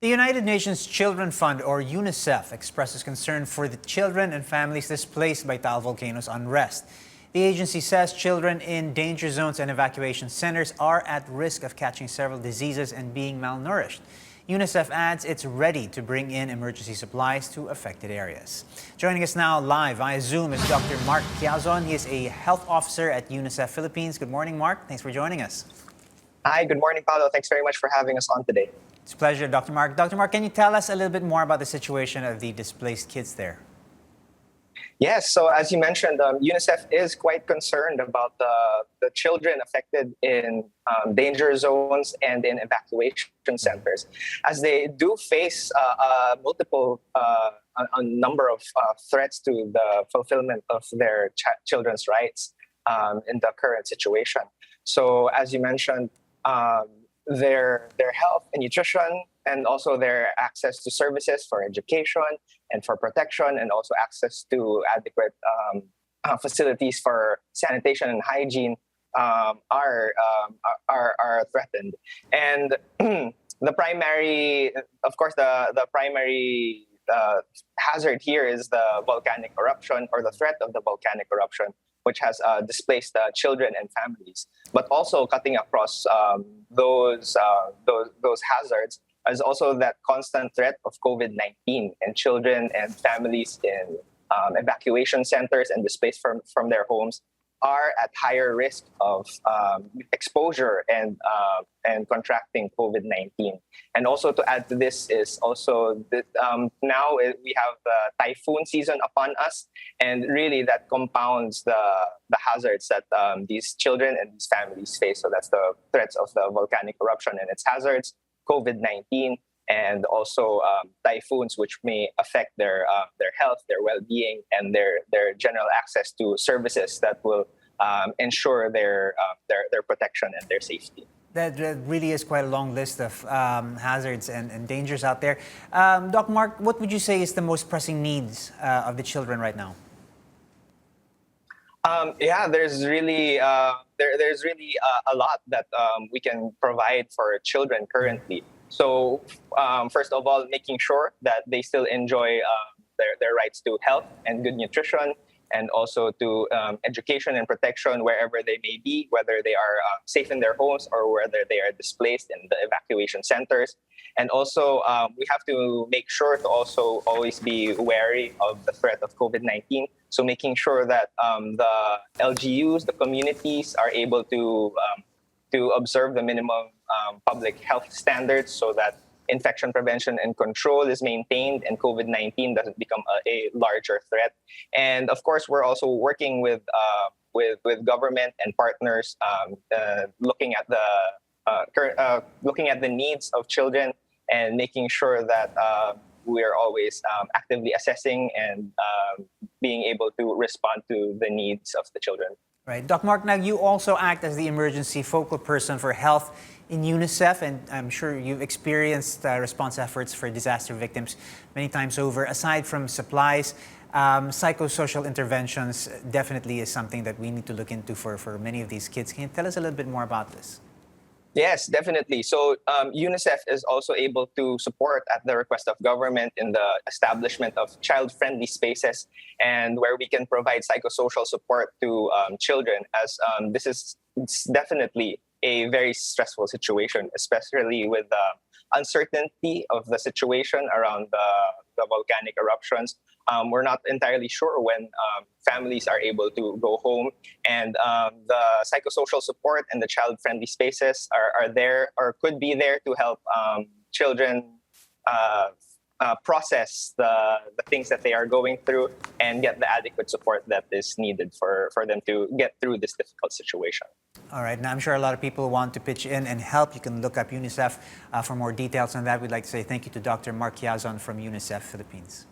The United Nations Children Fund, or UNICEF, expresses concern for the children and families displaced by Taal volcano's unrest. The agency says children in danger zones and evacuation centers are at risk of catching several diseases and being malnourished. UNICEF adds it's ready to bring in emergency supplies to affected areas. Joining us now live via Zoom is Dr. Mark Quiazon. He is a health officer at UNICEF Philippines. Good morning, Mark. Thanks for joining us. Hi, good morning, Paolo. Thanks very much for having us on today. It's a pleasure, Dr. Mark. Dr. Mark, can you tell us a little bit more about the situation of the displaced kids there? Yes, so as you mentioned, UNICEF is quite concerned about the children affected in danger zones and in evacuation centers, as they do face a number of threats to the fulfillment of their children's rights in the current situation. So as you mentioned, their health and nutrition, and also their access to services for education and for protection, and also access to adequate facilities for sanitation and hygiene are threatened. And the primary hazard here is the volcanic eruption, or the threat of the volcanic eruption, which has displaced children and families. But also cutting across those hazards is also that constant threat of COVID-19, and children and families in evacuation centers and displaced from their homes are at higher risk of exposure and contracting COVID-19. And also to add to this is also that now we have the typhoon season upon us, and really that compounds the hazards that these children and these families face. So that's the threats of the volcanic eruption and its hazards, COVID-19, and also typhoons, which may affect their health, their well-being, and their general access to services that will ensure their protection and their safety. That really is quite a long list of hazards and dangers out there. Doc Mark, what would you say is the most pressing needs of the children right now? There's really a lot that we can provide for children currently. So first of all, making sure that they still enjoy their rights to health and good nutrition, and also to education and protection wherever they may be, whether they are safe in their homes or whether they are displaced in the evacuation centers. And also, we have to make sure to also always be wary of the threat of COVID-19. So making sure that the LGUs, the communities, are able to observe the minimum public health standards, so that infection prevention and control is maintained and COVID-19 doesn't become a larger threat. And of course, we're also working with government and partners, looking at the needs of children, and making sure that we're always actively assessing and being able to respond to the needs of the children. Right. Doc Mark, now you also act as the emergency focal person for health in UNICEF, and I'm sure you've experienced response efforts for disaster victims many times over. Aside from supplies, psychosocial interventions definitely is something that we need to look into for many of these kids. Can you tell us a little bit more about this? Yes, definitely. So UNICEF is also able to support at the request of government in the establishment of child-friendly spaces, and where we can provide psychosocial support to children, as it's definitely a very stressful situation, especially with the uncertainty of the situation around the volcanic eruptions. We're not entirely sure when families are able to go home, and the psychosocial support and the child-friendly spaces are there, or could be there, to help children process the things that they are going through and get the adequate support that is needed for them to get through this difficult situation. All right. Now, I'm sure a lot of people want to pitch in and help. You can look up UNICEF for more details on that. We'd like to say thank you to Dr. Mark Quiazon from UNICEF Philippines.